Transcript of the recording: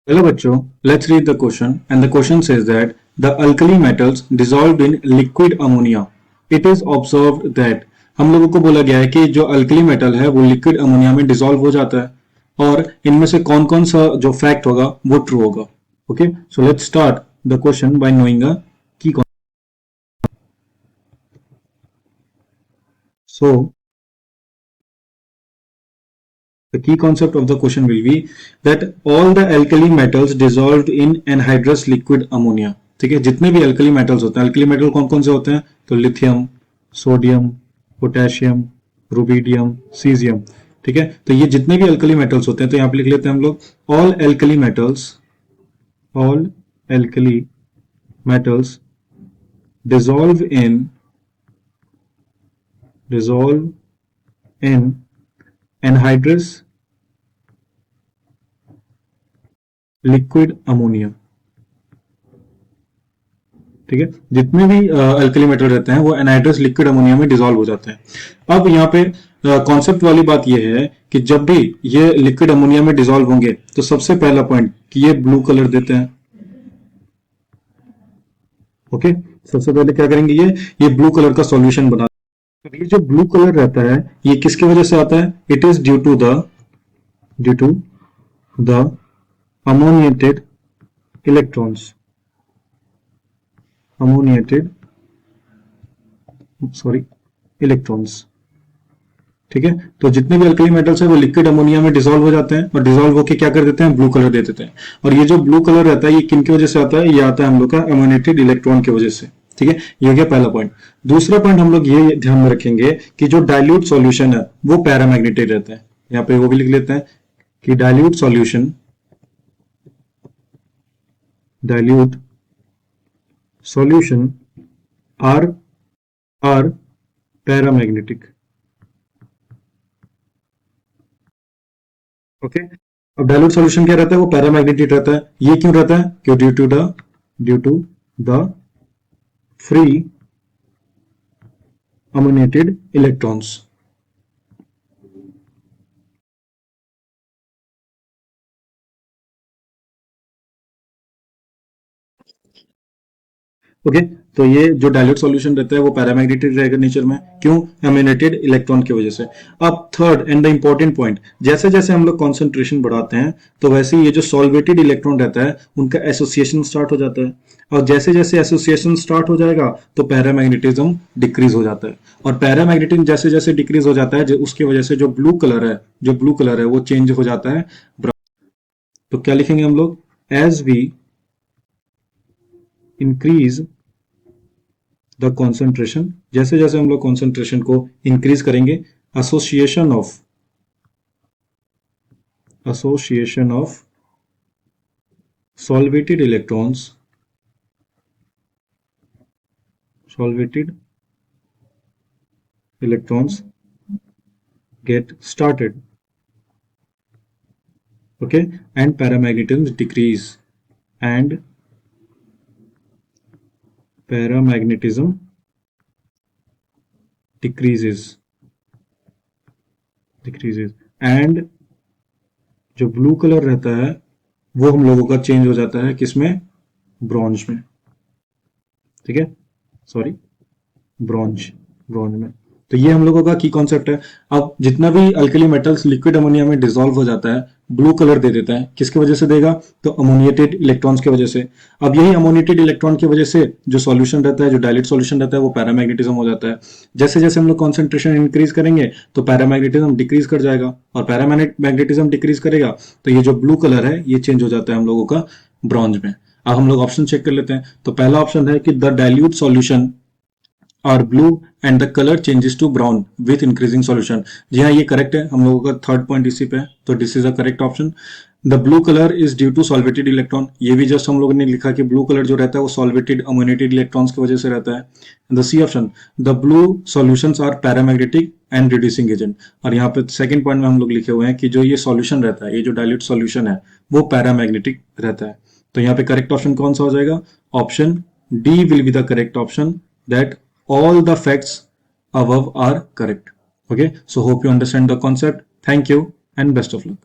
Hello बच्चों, let's read the question and the question says that the alkali metals dissolved in liquid ammonia. It is observed that हम लोगों को बोला गया है कि जो अल्कली मेटल है वो लिक्विड अमोनिया में डिसॉल्व हो जाता है और इनमें से कौन कौन सा जो फैक्ट होगा वो ट्रू होगा. Okay, so let's start the question by knowing a की. सो the key concept of the question will be that all the alkali metals dissolved in anhydrous liquid ammonia. ठीक है, जितने भी अल्कली मेटल्स होते हैं, अल्कली मेटल कौन कौन से होते हैं? तो lithium, sodium, potassium, rubidium, caesium. ठीक है, तो ये जितने भी अल्कली मेटल्स होते हैं, तो यहां पे लिख लेते हैं हम लोग all alkali metals dissolve in anhydrous liquid ammonia. ठीक है, जितने भी अल्कली मेटल रहते हैं वो एनहाइड्रस लिक्विड अमोनिया में डिसॉल्व हो जाते हैं. अब यहाँ पे कॉन्सेप्ट वाली बात ये है कि जब भी ये लिक्विड अमोनिया में डिसॉल्व होंगे तो सबसे पहला पॉइंट कि ये ब्लू कलर देते हैं. ओके, सबसे पहले क्या करेंगे, ये ब्लू कलर का सॉल्यूशन बना. तो ये जो ब्लू कलर रहता है ये किसकी वजह से आता है? It is due to the ammoniated electrons. ठीक है, तो जितने भी अल्कली मेटल्स है वो लिक्विड अमोनिया में डिसॉल्व हो जाते हैं और डिसॉल्व होकर क्या कर देते हैं? ब्लू कलर दे देते हैं. और ये जो ब्लू कलर रहता है ये किन की वजह से आता है? ये आता है हम लोग का अमोनिएटेड इलेक्ट्रॉन की वजह से. ठीक है, ये हो गया पहला पॉइंट. दूसरा पॉइंट हम लोग ये ध्यान में रखेंगे कि जो डाइल्यूट सॉल्यूशन है वो पैरामैग्नेटिक रहता है. यहाँ पे वो भी लिख लेते हैं कि dilute solution are paramagnetic. Okay, अब डाइल्यूट सॉल्यूशन क्या रहता है? वो पैरामैग्नेटिक रहता है. ये क्यों रहता है? क्यों? Due to the free ammoniated electrons. Okay, तो ये जो डाइल्यूट सॉल्यूशन रहता है वो पैरामैग्नेटिक रहेगा नेचर में. क्यों? अम्यूनेटेड इलेक्ट्रॉन की वजह से. अब third and the important point, जैसे जैसे हम लोग कॉन्सेंट्रेशन बढ़ाते हैं तो वैसे ये जो सॉल्वेटेड इलेक्ट्रॉन रहता है उनका एसोसिएशन स्टार्ट हो जाता है. और जैसे जैसे एसोसिएशन स्टार्ट हो जाएगा तो पैरामैग्नेटिज्म डिक्रीज हो जाता है. और पैरामैग्नेटिज्म जैसे जैसे डिक्रीज हो जाता है उसकी वजह से जो ब्लू कलर है वो चेंज हो जाता है. तो क्या लिखेंगे हम लोग? As we increase the concentration, जैसे जैसे हम लोग कॉन्सेंट्रेशन को इंक्रीज करेंगे, association of solvated electrons get started. Okay, and paramagnetism decreases. And जो ब्लू कलर रहता है वो हम लोगों का चेंज हो जाता है किसमें? ब्रॉन्ज में. ठीक है, सॉरी, ब्रॉन्ज में. तो ये हम लोगों का की कॉन्सेप्ट है. अब जितना भी अल्कली मेटल्स लिक्विड अमोनिया में डिसॉल्व हो जाता है ब्लू कलर दे देता है. किसकी वजह से देगा? तो अमोनिएटेड इलेक्ट्रॉन्स की वजह से. अब यही अमोनिएटेड इलेक्ट्रॉन की वजह से जो सॉल्यूशन रहता है, जो डाइल्यूट सॉल्यूशन रहता है वो पैरामैग्नेटिज्म हो जाता है. जैसे जैसे हम लोग कॉन्सेंट्रेशन इंक्रीज करेंगे तो पैरामैग्नेटिज्म डिक्रीज कर जाएगा. और पैरामैग्नेटिज्म डिक्रीज करेगा तो ये जो ब्लू कलर है ये चेंज हो जाता है हम लोगों का ब्रॉन्ज में. अब हम लोग ऑप्शन चेक कर लेते हैं. तो पहला ऑप्शन है कि द डाइल्यूट सॉल्यूशन और blue and the colour changes to brown with increasing solution. जी हाँ, ये करेक्ट है. हम लोगों का थर्ड पॉइंट इसी पे है, तो this is a correct option. The blue colour is due to solvated electron. ये भी जस्ट हम लोगों ने लिखा कि ब्लू कलर जो रहता है वो सॉल्वेटेड अमोनिएटेड इलेक्ट्रॉन्स की वजह से रहता है. The C option, the blue solutions are paramagnetic and reducing agent. और यहाँ पे सेकंड पॉइंट में हम लोग लिखे हुए हैं कि जो ये सॉल्यूशन रहता है, ये जो डाइल्यूट सॉल्यूशन है वो पैरामैग्नेटिक रहता है. तो यहाँ पे करेक्ट ऑप्शन कौन सा हो जाएगा? Option D will be the correct option, that all the facts above are correct. Okay, so hope you understand the concept. Thank you and best of luck.